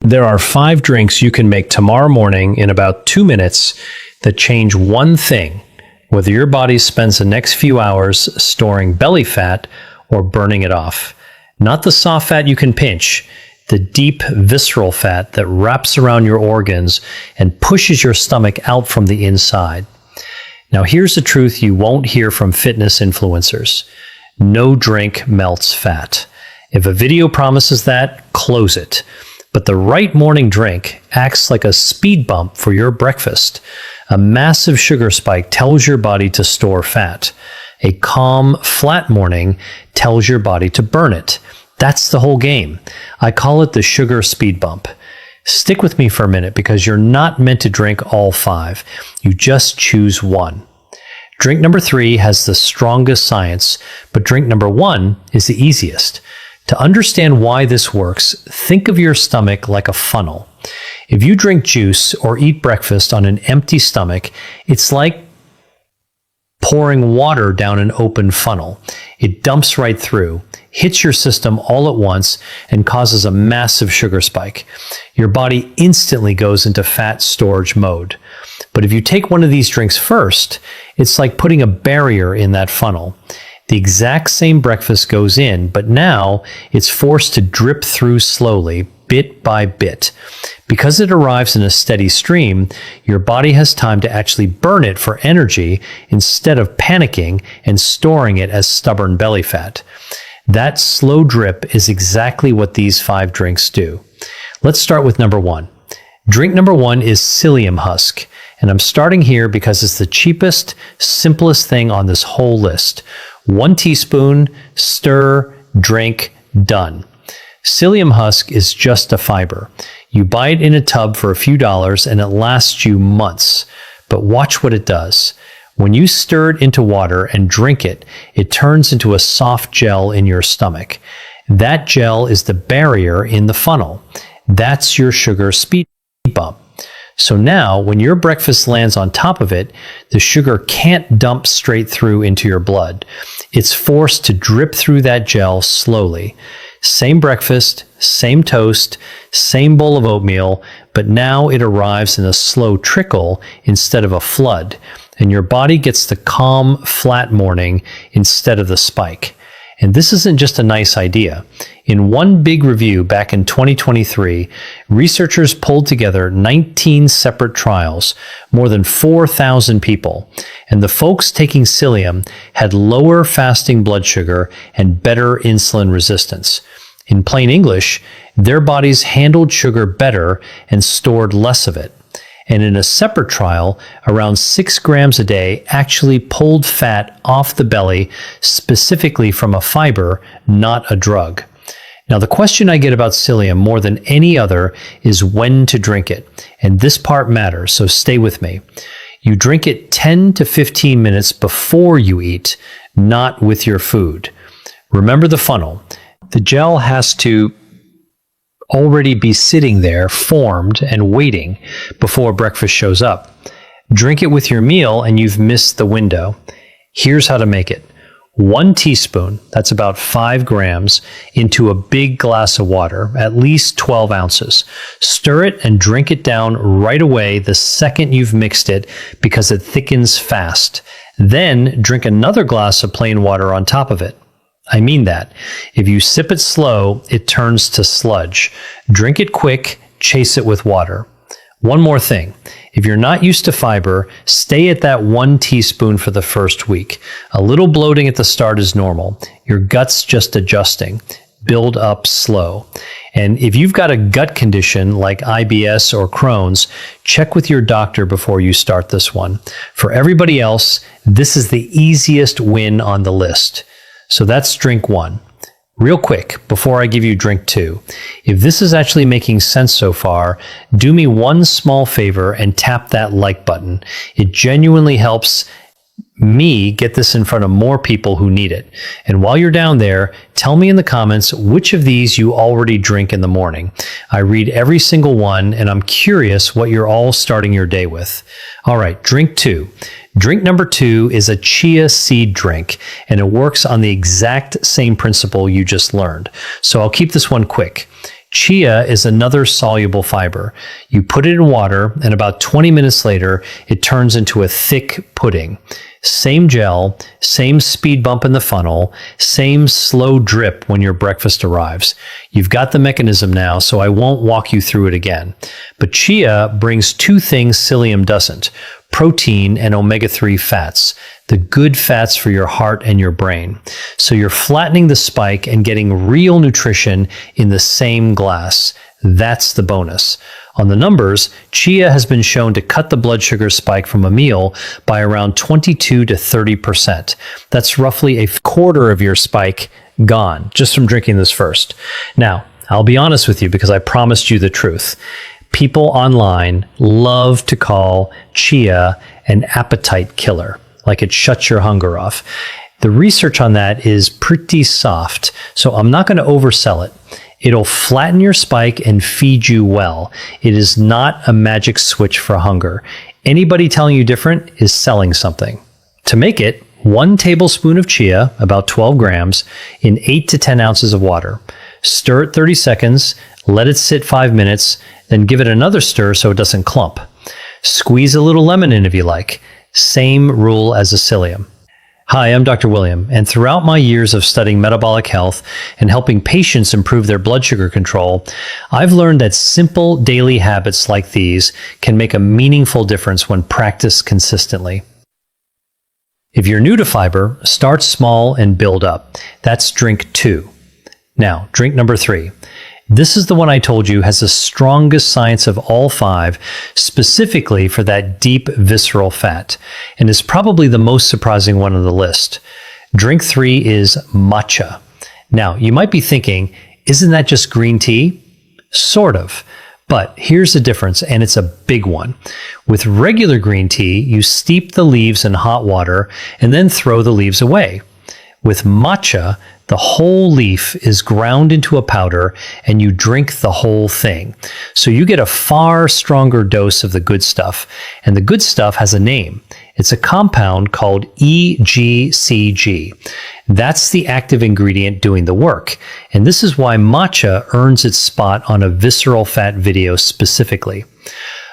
There are 5 drinks you can make tomorrow morning in about 2 minutes that change one thing, whether your body spends the next few hours storing belly fat or burning it off. Not the soft fat you can pinch, the deep visceral fat that wraps around your organs and pushes your stomach out from the inside. Now here's the truth you won't hear from fitness influencers. No drink melts fat. If a video promises that, close it. But the right morning drink acts like a speed bump for your breakfast. A massive sugar spike tells your body to store fat. A calm, flat morning tells your body to burn it. That's the whole game. I call it the sugar speed bump. Stick with me for a minute because you're not meant to drink all 5. You just choose one. Drink number 3 has the strongest science, but drink number 1 is the easiest. To understand why this works, think of your stomach like a funnel. If you drink juice or eat breakfast on an empty stomach, it's like pouring water down an open funnel. It dumps right through, hits your system all at once, and causes a massive sugar spike. Your body instantly goes into fat storage mode. But if you take one of these drinks first, it's like putting a barrier in that funnel. The exact same breakfast goes in, but now it's forced to drip through slowly, bit by bit. Because it arrives in a steady stream, your body has time to actually burn it for energy instead of panicking and storing it as stubborn belly fat. That slow drip is exactly what these 5 drinks do. Let's start with number 1. Drink number 1 is psyllium husk, and I'm starting here because it's the cheapest, simplest thing on this whole list. 1 teaspoon, stir, drink, done. Psyllium husk is just a fiber. You buy it in a tub for a few dollars and it lasts you months. But watch what it does. When you stir it into water and drink it, it turns into a soft gel in your stomach. That gel is the barrier in the funnel. That's your sugar speed bump. So now, when your breakfast lands on top of it, the sugar can't dump straight through into your blood. It's forced to drip through that gel slowly. Same breakfast, same toast, same bowl of oatmeal, but now it arrives in a slow trickle instead of a flood, and your body gets the calm, flat morning instead of the spike. And this isn't just a nice idea. In one big review back in 2023, researchers pulled together 19 separate trials, more than 4,000 people, and the folks taking psyllium had lower fasting blood sugar and better insulin resistance. In plain English, their bodies handled sugar better and stored less of it. And in a separate trial, around 6 grams a day actually pulled fat off the belly specifically from a fiber, not a drug. Now, the question I get about psyllium more than any other is when to drink it. And this part matters, so stay with me. You drink it 10 to 15 minutes before you eat, not with your food. Remember the funnel. The gel has to already be sitting there, formed and waiting before breakfast shows up. Drink it with your meal and you've missed the window. Here's how to make it. 1 teaspoon, that's about 5 grams, into a big glass of water, at least 12 ounces. Stir it and drink it down right away the second you've mixed it because it thickens fast. Then drink another glass of plain water on top of it. I mean that. If you sip it slow, it turns to sludge. Drink it quick, chase it with water. One more thing. If you're not used to fiber, stay at that 1 teaspoon for the first week. A little bloating at the start is normal. Your gut's just adjusting. Build up slow. And if you've got a gut condition like IBS or Crohn's, check with your doctor before you start this one. For everybody else, this is the easiest win on the list. So that's drink 1. Real quick, before I give you drink 2, if this is actually making sense so far, do me one small favor and tap that like button. It genuinely helps me get this in front of more people who need it. And while you're down there, tell me in the comments which of these you already drink in the morning. I read every single one, and I'm curious what you're all starting your day with. All right, drink 2. Drink number 2 is a chia seed drink, and it works on the exact same principle you just learned. So I'll keep this one quick. Chia is another soluble fiber. You put it in water, and about 20 minutes later, it turns into a thick pudding. Same gel, same speed bump in the funnel, same slow drip when your breakfast arrives. You've got the mechanism now, so I won't walk you through it again. But chia brings two things psyllium doesn't: protein and omega-3 fats, the good fats for your heart and your brain. So you're flattening the spike and getting real nutrition in the same glass. That's the bonus. On the numbers, chia has been shown to cut the blood sugar spike from a meal by around 22 to 30%. That's roughly a quarter of your spike gone just from drinking this first. Now, I'll be honest with you because I promised you the truth. People online love to call chia an appetite killer, like it shuts your hunger off. The research on that is pretty soft, so I'm not going to oversell it. It'll flatten your spike and feed you well. It is not a magic switch for hunger. Anybody telling you different is selling something. To make it, 1 tablespoon of chia, about 12 grams, in 8 to 10 ounces of water. Stir it 30 seconds, let it sit 5 minutes, then give it another stir so it doesn't clump. Squeeze a little lemon in if you like. Same rule as the psyllium. Hi, I'm Dr. William, and throughout my years of studying metabolic health and helping patients improve their blood sugar control, I've learned that simple daily habits like these can make a meaningful difference when practiced consistently. If you're new to fiber, start small and build up. That's drink 2. Now, drink number 3. This is the one I told you has the strongest science of all 5, specifically for that deep visceral fat, and is probably the most surprising one on the list. Drink 3 is matcha. Now, you might be thinking, isn't that just green tea? Sort of. But here's the difference, and it's a big one. With regular green tea, you steep the leaves in hot water and then throw the leaves away. With matcha, the whole leaf is ground into a powder and you drink the whole thing. So you get a far stronger dose of the good stuff. And the good stuff has a name. It's a compound called EGCG. That's the active ingredient doing the work. And this is why matcha earns its spot on a visceral fat video specifically.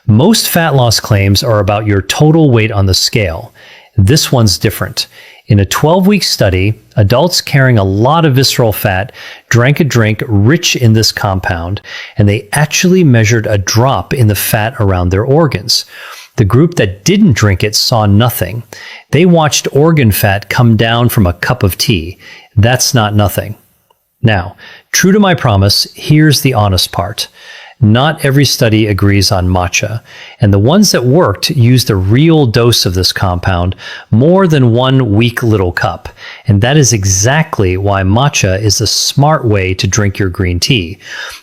Most fat loss claims are about your total weight on the scale. This one's different. In a 12-week study, adults carrying a lot of visceral fat drank a drink rich in this compound, and they actually measured a drop in the fat around their organs. The group that didn't drink it saw nothing. They watched organ fat come down from a cup of tea. That's not nothing. Now, true to my promise, here's the honest part. Not every study agrees on matcha, and the ones that worked used a real dose of this compound, more than 1 weak little cup. And that is exactly why matcha is a smart way to drink your green tea.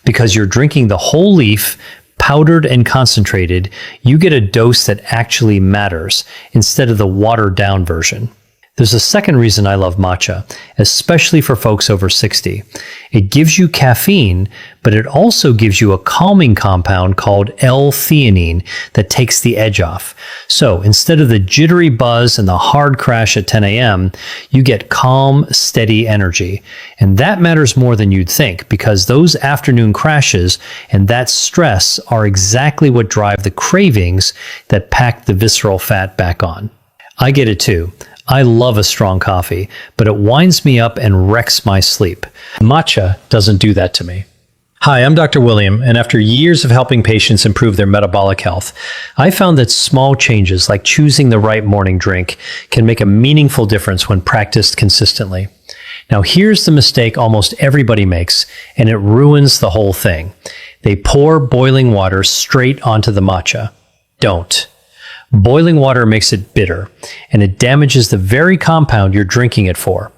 Because you're drinking the whole leaf, powdered and concentrated, you get a dose that actually matters, instead of the watered down version. There's a second reason I love matcha, especially for folks over 60. It gives you caffeine, but it also gives you a calming compound called L-theanine that takes the edge off. So instead of the jittery buzz and the hard crash at 10 a.m., you get calm, steady energy. And that matters more than you'd think, because those afternoon crashes and that stress are exactly what drive the cravings that pack the visceral fat back on. I get it too. I love a strong coffee, but it winds me up and wrecks my sleep. Matcha doesn't do that to me. Hi, I'm Dr. William, and after years of helping patients improve their metabolic health, I found that small changes like choosing the right morning drink can make a meaningful difference when practiced consistently. Now, here's the mistake almost everybody makes, and it ruins the whole thing. They pour boiling water straight onto the matcha. Don't. Boiling water makes it bitter, and it damages the very compound you're drinking it for.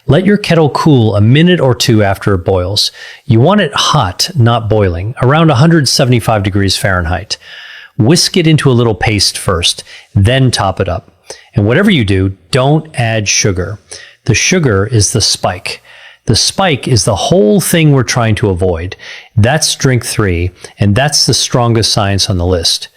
Let your kettle cool a minute or 2 after it boils. You want it hot, not boiling, around 175 degrees Fahrenheit. Whisk it into a little paste first, then top it up. And whatever you do, don't add sugar. The sugar is the spike. The spike is the whole thing we're trying to avoid. That's drink 3, and that's the strongest science on the list.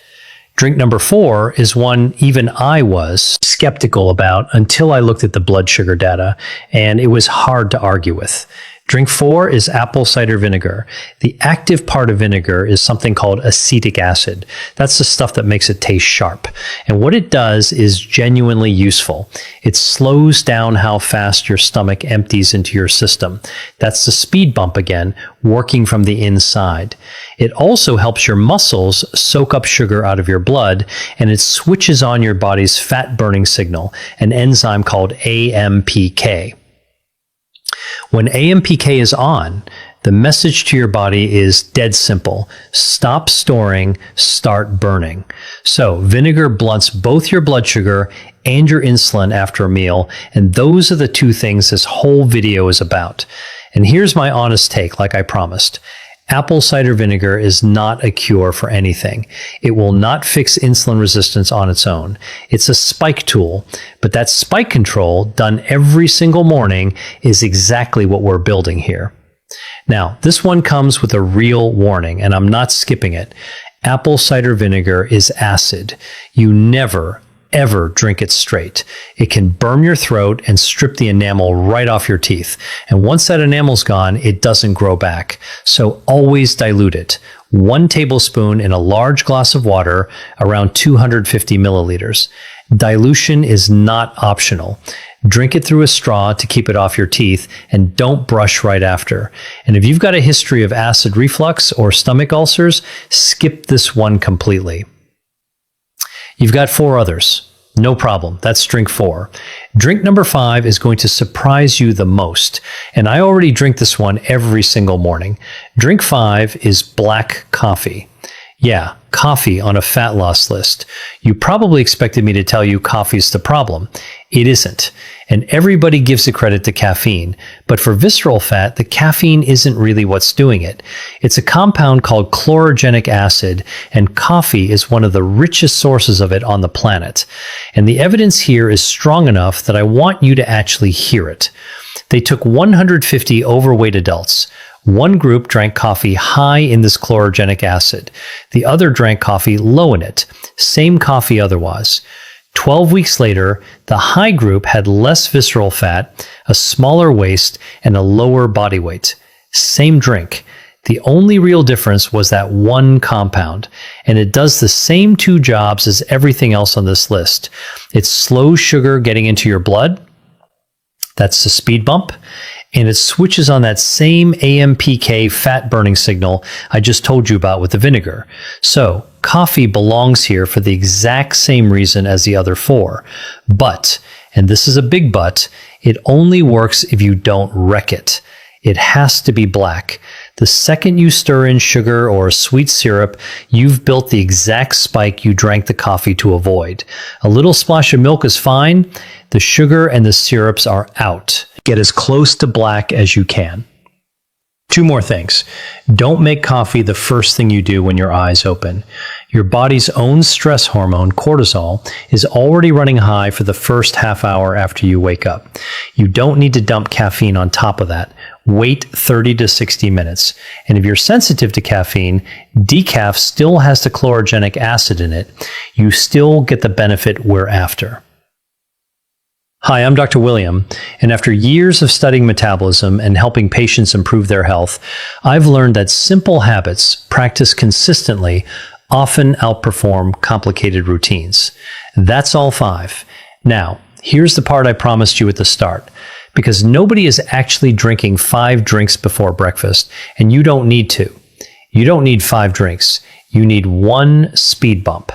Drink number 4 is one even I was skeptical about until I looked at the blood sugar data, and it was hard to argue with. Drink 4 is apple cider vinegar. The active part of vinegar is something called acetic acid. That's the stuff that makes it taste sharp. And what it does is genuinely useful. It slows down how fast your stomach empties into your system. That's the speed bump again, working from the inside. It also helps your muscles soak up sugar out of your blood, and it switches on your body's fat burning signal, an enzyme called AMPK. When AMPK is on, the message to your body is dead simple. Stop storing, start burning. So vinegar blunts both your blood sugar and your insulin after a meal, and those are the two things this whole video is about. And here's my honest take, like I promised. Apple cider vinegar is not a cure for anything. It will not fix insulin resistance on its own. It's a spike tool, but that spike control, done every single morning, is exactly what we're building here. Now, this one comes with a real warning, and I'm not skipping it. Apple cider vinegar is acid. You never, ever drink it straight. It can burn your throat and strip the enamel right off your teeth. And once that enamel's gone, it doesn't grow back. So always dilute it. 1 tablespoon in a large glass of water, around 250 milliliters. Dilution is not optional. Drink it through a straw to keep it off your teeth, and don't brush right after. And if you've got a history of acid reflux or stomach ulcers, skip this one completely. You've got 4 others. No problem. That's drink 4. Drink number 5 is going to surprise you the most. And I already drink this one every single morning. Drink 5 is black coffee. Yeah, coffee on a fat loss list. You probably expected me to tell you coffee's the problem. It isn't. And everybody gives the credit to caffeine. But for visceral fat, the caffeine isn't really what's doing it. It's a compound called chlorogenic acid, and coffee is one of the richest sources of it on the planet. And the evidence here is strong enough that I want you to actually hear it. They took 150 overweight adults. One group drank coffee high in this chlorogenic acid. The other drank coffee low in it. Same coffee otherwise. 12 weeks later, the high group had less visceral fat, a smaller waist, and a lower body weight. Same drink. The only real difference was that one compound, and it does the same 2 jobs as everything else on this list. It slows sugar getting into your blood. That's the speed bump. And it switches on that same AMPK fat burning signal I just told you about with the vinegar. So coffee belongs here for the exact same reason as the other 4. But, and this is a big but, it only works if you don't wreck it. It has to be black. The second you stir in sugar or a sweet syrup, you've built the exact spike you drank the coffee to avoid. A little splash of milk is fine. The sugar and the syrups are out. Get as close to black as you can. 2 more things. Don't make coffee the first thing you do when your eyes open. Your body's own stress hormone, cortisol, is already running high for the first half hour after you wake up. You don't need to dump caffeine on top of that. Wait 30 to 60 minutes. And if you're sensitive to caffeine, decaf still has the chlorogenic acid in it. You still get the benefit we're after. Hi, I'm Dr. William, and after years of studying metabolism and helping patients improve their health, I've learned that simple habits practiced consistently often outperform complicated routines. That's all 5. Now, here's the part I promised you at the start, because nobody is actually drinking 5 drinks before breakfast, and you don't need to. You don't need 5 drinks. You need 1 speed bump.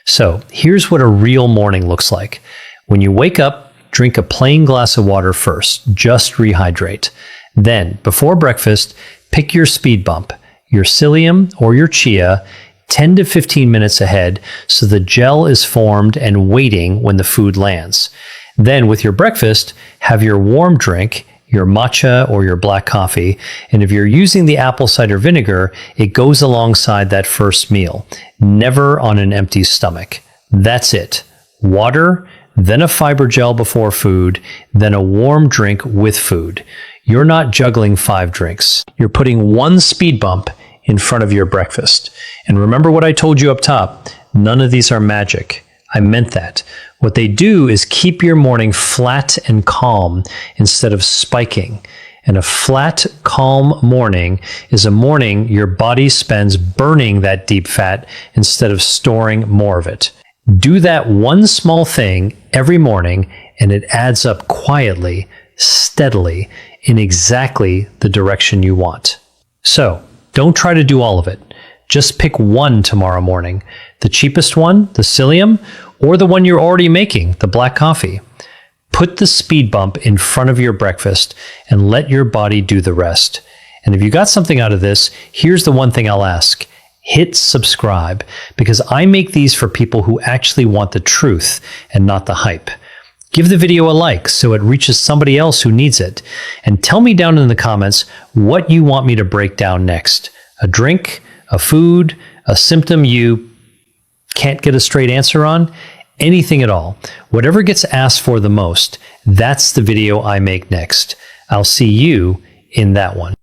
So here's what a real morning looks like. When you wake up, drink a plain glass of water first, just rehydrate. Then, before breakfast, pick your speed bump, your psyllium or your chia, 10 to 15 minutes ahead so the gel is formed and waiting when the food lands. Then, with your breakfast, have your warm drink, your matcha or your black coffee, and if you're using the apple cider vinegar, it goes alongside that first meal, never on an empty stomach. That's it. Water, then a fiber gel before food, then a warm drink with food. You're not juggling 5 drinks. You're putting 1 speed bump in front of your breakfast. And remember what I told you up top, none of these are magic. I meant that. What they do is keep your morning flat and calm instead of spiking. And a flat, calm morning is a morning your body spends burning that deep fat instead of storing more of it. Do that one small thing every morning, and it adds up quietly, steadily, in exactly the direction you want. So, don't try to do all of it. Just pick one tomorrow morning. The cheapest one, the psyllium, or the one you're already making, the black coffee. Put the speed bump in front of your breakfast and let your body do the rest. And if you got something out of this, here's the one thing I'll ask. Hit subscribe, because I make these for people who actually want the truth and not the hype. Give the video a like so it reaches somebody else who needs it. And tell me down in the comments what you want me to break down next. A drink, a food, a symptom you can't get a straight answer on, anything at all. Whatever gets asked for the most, that's the video I make next. I'll see you in that one.